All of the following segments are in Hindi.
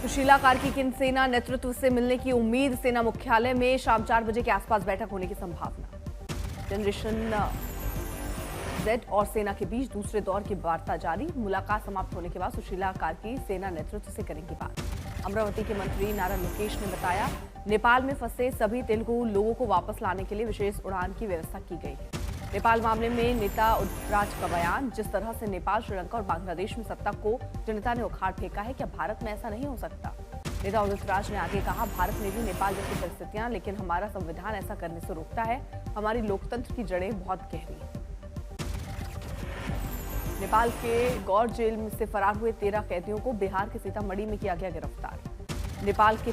सुशीला कार्की की सेना नेतृत्व से मिलने की उम्मीद। सेना मुख्यालय में शाम 4 बजे के आसपास बैठक होने की संभावना। जनरेशन जेड और सेना के बीच दूसरे दौर की वार्ता जारी। मुलाकात समाप्त होने के बाद सुशीला कार्की सेना नेतृत्व से करेंगी बात। अमरावती के मंत्री नारा लोकेश ने बताया, नेपाल में फंसे सभी तेलुगु लोगों को वापस लाने के लिए विशेष उड़ान की व्यवस्था की गई है। नेपाल मामले में नेता उद्धवराज का बयान, जिस तरह से नेपाल, श्रीलंका और बांग्लादेश में सत्ता को जनता ने उखाड़ फेंका है, क्या भारत में ऐसा नहीं हो सकता? नेता उद्धवराज ने आगे कहा, भारत में भी नेपाल जैसी परिस्थितियां, लेकिन हमारा संविधान ऐसा करने से रोकता है। हमारी लोकतंत्र की जड़ें बहुत गहरी हैं। नेपाल के गौर जेल से फरार हुए 13 कैदियों को बिहार के सीतामढ़ी में किया गया गिरफ्तार। नेपाल के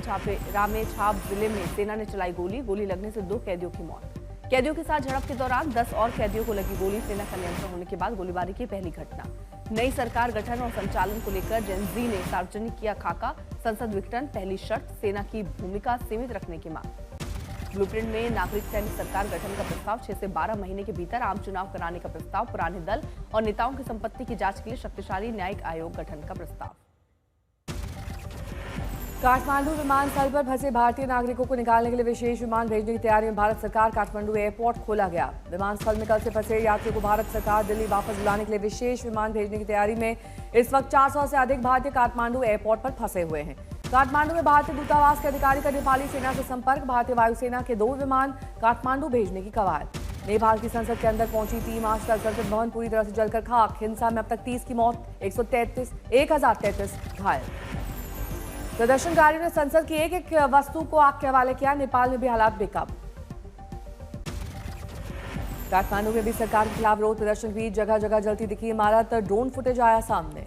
रामेछाप जिले में सेना ने चलाई गोली लगने से 2 कैदियों की मौत। कैदियों के साथ झड़प के दौरान 10 और कैदियों को लगी गोली। सेना का नियंत्रण होने के बाद गोलीबारी की पहली घटना। नई सरकार गठन और संचालन को लेकर जेनजी ने सार्वजनिक किया खाका। संसद विघटन पहली शर्त, सेना की भूमिका सीमित रखने की मांग। ब्लूप्रिंट में नागरिक सैन्य सरकार गठन का प्रस्ताव। 6 से 12 महीने के भीतर आम चुनाव कराने का प्रस्ताव। पुराने दल और नेताओं की संपत्ति की जांच के लिए शक्तिशाली न्यायिक आयोग गठन का प्रस्ताव। काठमांडू विमानस्थल पर फंसे भारतीय नागरिकों को निकालने के लिए विशेष विमान भेजने की तैयारी में भारत सरकार। काठमांडू एयरपोर्ट खोला गया। विमानस्थल में कल से फंसे यात्रियों को भारत सरकार दिल्ली वापस बुलाने के लिए विशेष विमान भेजने की तैयारी में। इस वक्त 400 से अधिक भारतीय काठमांडू एयरपोर्ट पर फंसे हुए हैं। काठमांडू में भारतीय दूतावास के अधिकारी का नेपाली सेना से संपर्क। भारतीय वायुसेना के 2 विमान काठमांडू भेजने की कवायद। नेपाल की संसद के अंदर पहुंची 3 मार्च तक संसद भवन पूरी तरह से जलकर खाक। हिंसा में अब तक 30 की मौत, 1033 घायल। प्रदर्शनकारियों ने संसद की एक वस्तु को आग के हवाले किया। नेपाल में भी हालात बेकाबू। काठमांडू में भी सरकार के खिलाफ विरोध प्रदर्शन भी। जगह जगह जलती दिखी इमारत। ड्रोन फुटेज आया सामने।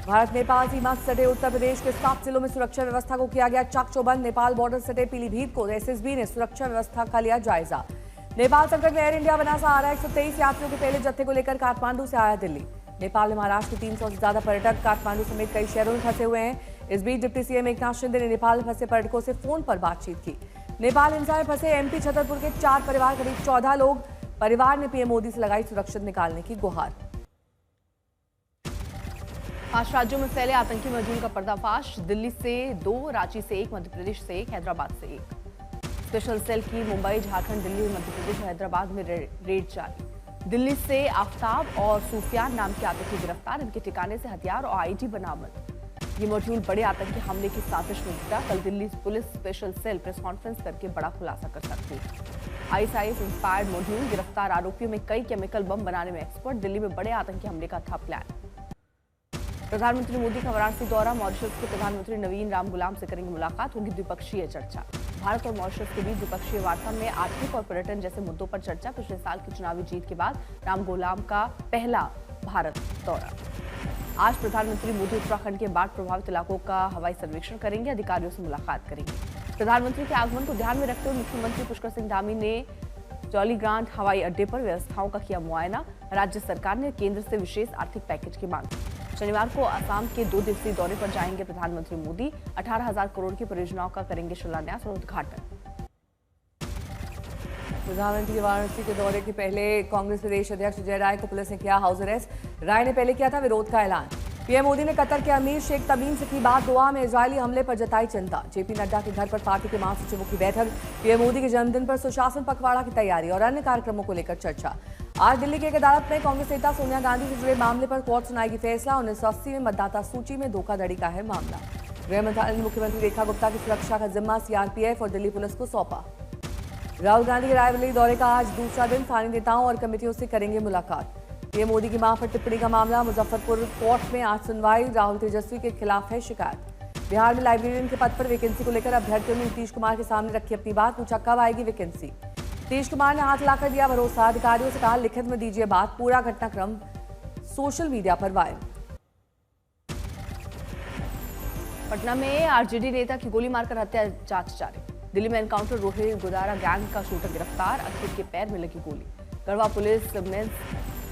भारत नेपाल सीमा से सटे उत्तर प्रदेश के 7 जिलों में सुरक्षा व्यवस्था को किया गया चाक चौबंद। नेपाल बॉर्डर से सटे पीलीभीत को एसएसबी ने सुरक्षा व्यवस्था का लिया जायजा। नेपाल संकट में एयर इंडिया बना सहारा। 123 यात्रियों के पहले जत्थे को लेकर काठमांडू से आया दिल्ली। नेपाल में महाराष्ट्र के 300 से ज्यादा पर्यटक काठमांडू समेत कई शहरों में फंसे हुए हैं। इस बीच डिप्टी सीएम एकनाथ शिंदे ने नेपाल में फंसे पर्यटकों से फोन पर बातचीत की। नेपाल हिंसा में फंसे एमपी छतरपुर के 4 परिवार, करीब 14 लोग। परिवार ने पीएम मोदी से लगाई सुरक्षित निकालने की गुहार। 5 राज्यों में फैले आतंकी मजदूर का पर्दाफाश। दिल्ली से 2, रांची से 1, मध्य प्रदेश से 1, हैदराबाद से 1। स्पेशल सेल की मुंबई, झारखंड, दिल्ली, मध्य प्रदेश और हैदराबाद में रेड जारी। दिल्ली से आफ्ताब और सूफियान नाम के आतंकी गिरफ्तार। इनके ठिकाने से हथियार और आईडी बरामद। ये मॉड्यूल बड़े आतंकी हमले की साजिश में जुटा। कल Delhi police special cell press conference करके बड़ा खुलासा कर सकती है। ISIS inspired module. गिरफ्तार आरोपियों में कई केमिकल बम बनाने में एक्सपर्ट। दिल्ली में बड़े आतंकी हमले का था प्लान। प्रधानमंत्री मोदी का वाराणसी दौरा। मॉरिशस के प्रधानमंत्री नवीन रामगुलाम से करेंगे मुलाकात। होगी द्विपक्षीय चर्चा। भारत और मॉरिशस के बीच द्विपक्षीय वार्ता में आर्थिक और पर्यटन जैसे मुद्दों पर चर्चा। पिछले साल की चुनावी जीत के बाद रामगुलाम का पहला भारत दौरा। आज प्रधानमंत्री मोदी उत्तराखंड के बाढ़ प्रभावित इलाकों का हवाई सर्वेक्षण करेंगे। अधिकारियों से मुलाकात करेंगे। प्रधानमंत्री के आगमन को ध्यान में रखते हुए मुख्यमंत्री पुष्कर सिंह धामी ने जौलीग्रांट हवाई अड्डे पर व्यवस्थाओं का किया मुआयना। राज्य सरकार ने केंद्र से विशेष आर्थिक पैकेज की मांग की। शनिवार को असम के 2 दिवसीय दौरे पर जाएंगे प्रधानमंत्री मोदी। 18,000 करोड़ की परियोजनाओं का करेंगे शिलान्यास और उद्घाटन। प्रधानमंत्री के वाराणसी के दौरे के पहले कांग्रेस प्रदेश अध्यक्ष अजय राय को पुलिस ने किया हाउस अरेस्ट। राय ने पहले किया था विरोध का ऐलान। पीएम मोदी ने कतर के अमीर शेख तमीम से की बात। दोहा में इजरायली हमले पर जताई चिंता। जेपी नड्डा के घर पर पार्टी के महासचिवों की बैठक। पीएम मोदी के जन्मदिन पर सुशासन पखवाड़ा की तैयारी और अन्य कार्यक्रमों को लेकर चर्चा। आज दिल्ली की एक अदालत में कांग्रेस नेता सोनिया गांधी से जुड़े मामले पर कोर्ट सुनाएगी फैसला। 1980 में मतदाता सूची में धोखाधड़ी का है मामला। गृह मंत्रालय ने मुख्यमंत्री रेखा गुप्ता की सुरक्षा का जिम्मा सीआरपीएफ और दिल्ली पुलिस को सौंपा। राहुल गांधी के रायबरेली दौरे का आज दूसरा दिन। स्थानीय नेताओं और कमेटियों से करेंगे मुलाकात। पीएम मोदी की मां पर टिप्पणी का मामला। मुजफ्फरपुर कोर्ट में आज सुनवाई। राहुल तेजस्वी के खिलाफ है शिकायत। बिहार में लाइब्रेरियन के पद पर वैकेंसी को लेकर अभ्यर्थियों ने नीतीश कुमार के सामने रखी अपनी बात। पूछा कब आएगी वैकेंसी। नीतीश कुमार ने हाथ लाकर दिया भरोसा। अधिकारियों से कहा लिखित में दीजिए बात। पूरा घटनाक्रम सोशल मीडिया पर वायरल। पटना में आरजेडी नेता की गोली मारकर हत्या जांच जारी। दिल्ली में एनकाउंटर। रोहित गुदारा गैंग का शूटर गिरफ्तार। अंकित के पैर में लगी गोली। गढ़वा पुलिस मेंस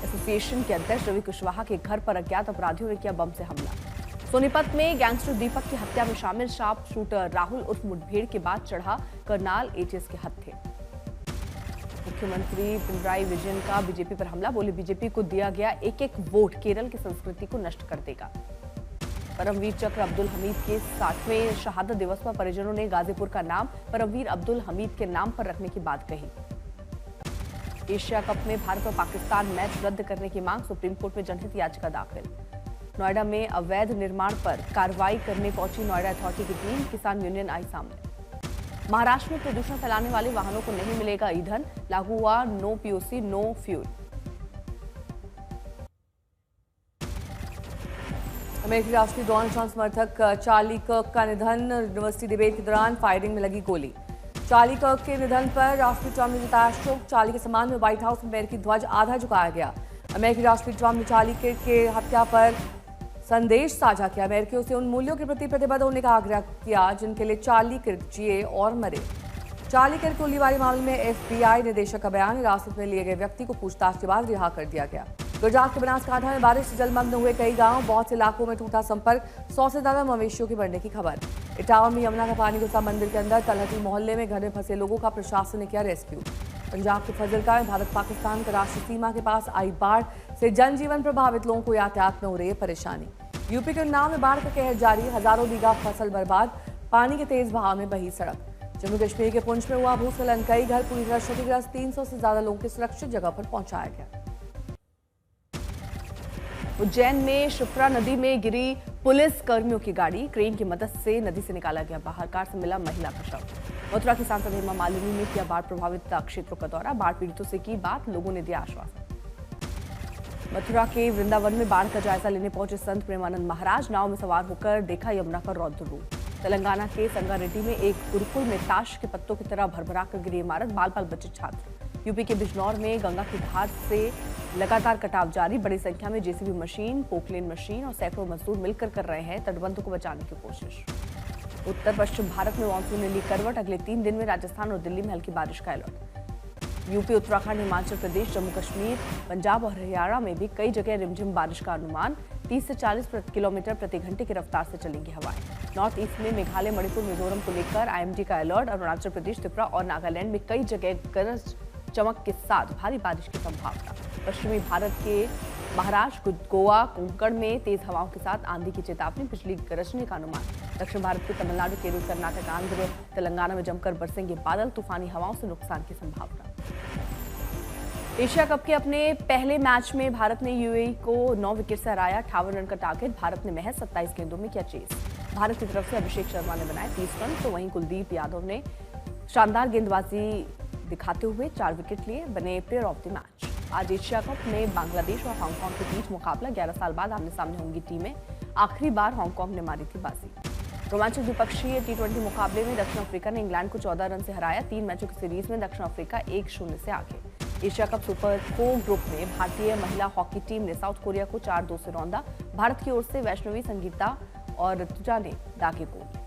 एसोसिएशन के अध्यक्ष रवि कुशवाहा के घर पर अज्ञात अपराधियों ने किया बम से हमला। सोनीपत में गैंगस्टर दीपक की हत्या में शामिल शार्प शूटर राहुल उर्फ मुठभेड़ के बाद चढ़ा करनाल एटीएस के हत्थे। मुख्यमंत्री पिनराई विजयन का बीजेपी पर हमला। बोले बीजेपी को दिया गया एक एक वोट केरल की संस्कृति को नष्ट कर देगा। परमवीर चक्र अब्दुल हमीद के 60वें शहादत दिवस पर परिजनों ने गाजीपुर का नाम परमवीर अब्दुल हमीद के नाम पर रखने की बात कही। एशिया कप में भारत और पाकिस्तान मैच रद्द करने की मांग, सुप्रीम कोर्ट में जनहित याचिका दाखिल। नोएडा में अवैध निर्माण पर कार्रवाई करने पहुंची नोएडा अथॉरिटी की टीम, किसान यूनियन आई सामने। महाराष्ट्र में प्रदूषण फैलाने वाले वाहनों को नहीं मिलेगा ईंधन, लागू हुआ नो पीओसी नो फ्यूल। अमेरिकी राष्ट्रपति डोनाल्ड ट्रंप समर्थक चार्ली कर्क का निधन, यूनिवर्सिटी डिबेट के दौरान फायरिंग में लगी गोली। चार्ली कर्क के निधन पर राष्ट्रपति ट्रंप ने जताया शोक। चार्ली के सम्मान में व्हाइट हाउस में अमेरिकी ध्वज आधा झुकाया गया। अमेरिकी राष्ट्रपति ट्रंप ने चार्ली कर्क के हत्या पर संदेश साझा किया। अमेरिकियों से उन मूल्यों के प्रति प्रतिबद्ध होने का आग्रह किया जिनके लिए चार्ली कर्क जिए और मरे। चार्ली कर्क गोलीबारी मामले में एफबीआई निदेशक का बयान, हिरासत में लिए गए व्यक्ति को पूछताछ के बाद रिहा कर दिया गया। गुजरात के बनासकांठा में बारिश से जलमग्न हुए कई गांव, बहुत से इलाकों में टूटा संपर्क, 100 से ज्यादा मवेशियों की बढ़ने की खबर। इटावा में यमुना का पानी घुसा मंदिर के अंदर, तलहटी मोहल्ले में घर में फंसे लोगों का प्रशासन ने किया रेस्क्यू। पंजाब के फजलका में भारत पाकिस्तान की राष्ट्रीय सीमा के पास आई बाढ़ से जनजीवन प्रभावित, लोगों को यातायात में हो रही है परेशानी। यूपी के उन्नाव में बाढ़ का कहर जारी, हजारों बीघा फसल बर्बाद, पानी के तेज बहाव में बही सड़क। जम्मू कश्मीर के पुंछ में हुआ भूस्खलन, कई घर पूरी तरह क्षतिग्रस्त, 300 से ज्यादा लोगों को सुरक्षित जगह पर पहुंचाया गया। उज्जैन में शिप्रा नदी में गिरी पुलिस कर्मियों की गाड़ी, क्रेन की मदद से नदी से निकाला गया बाहर। कार से मिला महिला का शव। मथुरा की सांसद हेमा मालिनी ने किया बाढ़ प्रभावित क्षेत्रों का दौरा, बाढ़ पीड़ितों से की बात, लोगों ने दिया आश्वासन। मथुरा के वृंदावन में बाढ़ का जायजा लेने पहुंचे संत प्रेमानंद महाराज, नाव में सवार होकर देखा यमुना का रौद्र रूप। तेलंगाना के संगारेड्डी में एक गुरुकुल में ताश के पत्तों की तरह भरभरा कर गिरी इमारत, बाल बाल बचे छात्र। यूपी के बिजनौर में गंगा की धार से लगातार कटाव जारी, बड़ी संख्या में जेसीबी मशीन, पोकलेन मशीन और सैकड़ों मजदूर मिलकर कर रहे हैं तटबंधों को बचाने की कोशिश। उत्तर पश्चिम भारत में मानसून ने ली करवट, अगले 3 दिन में राजस्थान और दिल्ली में हल्की बारिश का अलर्ट। यूपी, उत्तराखंड, हिमाचल प्रदेश, जम्मू कश्मीर, पंजाब और हरियाणा में भी कई जगह रिमझिम बारिश का अनुमान, 30 से 40 किलोमीटर प्रति घंटे की रफ्तार से चलेंगी हवाएं। नॉर्थ ईस्ट में मेघालय, मणिपुर, मिजोरम को लेकर आईएमडी का अलर्ट। अरुणाचल प्रदेश, त्रिपुरा और नागालैंड में कई जगह गरज चमक के साथ भारी बारिश की संभावना। पश्चिमी भारत के महाराष्ट्र, गोवा, कोंकण में तेज हवाओं के साथ आंधी की चेतावनी, बिजली गरजने का अनुमान। दक्षिण भारत के तमिलनाडु, केरल, कर्नाटक, आंध्र, तेलंगाना में जमकर बरसेंगे बादल, तूफानी हवाओं से नुकसान की संभावना। एशिया कप के अपने पहले मैच में भारत ने यूएई को 9 विकेट से हराया, 58 रन का टारगेट। भारत ने महज 27 गेंदों में किया चेस। भारत की तरफ से अभिषेक शर्मा ने बनाए 30 रन, तो वहीं कुलदीप यादव ने शानदार गेंदबाजी दिखाते हुए 4 विकेट लिए, बने प्लेयर ऑफ द मैच। आज एशिया कप में बांग्लादेश और हांगकांग के बीच मुकाबला, 11 साल बाद आमने सामने होंगी टीमें। आखिरी बार हांगकांग ने मारी थी बाजी। रोमांचक द्विपक्षीय टी20 मुकाबले में दक्षिण अफ्रीका ने इंग्लैंड को 14 रन से हराया। 3 मैचों की सीरीज में दक्षिण अफ्रीका 1-0 से आगे। एशिया कप सुपर 4 ग्रुप में भारतीय महिला हॉकी टीम ने साउथ कोरिया को 4-2 से रौंदा। भारत की ओर से वैष्णवी, संगीता और ऋतुजा ने दागे गोल।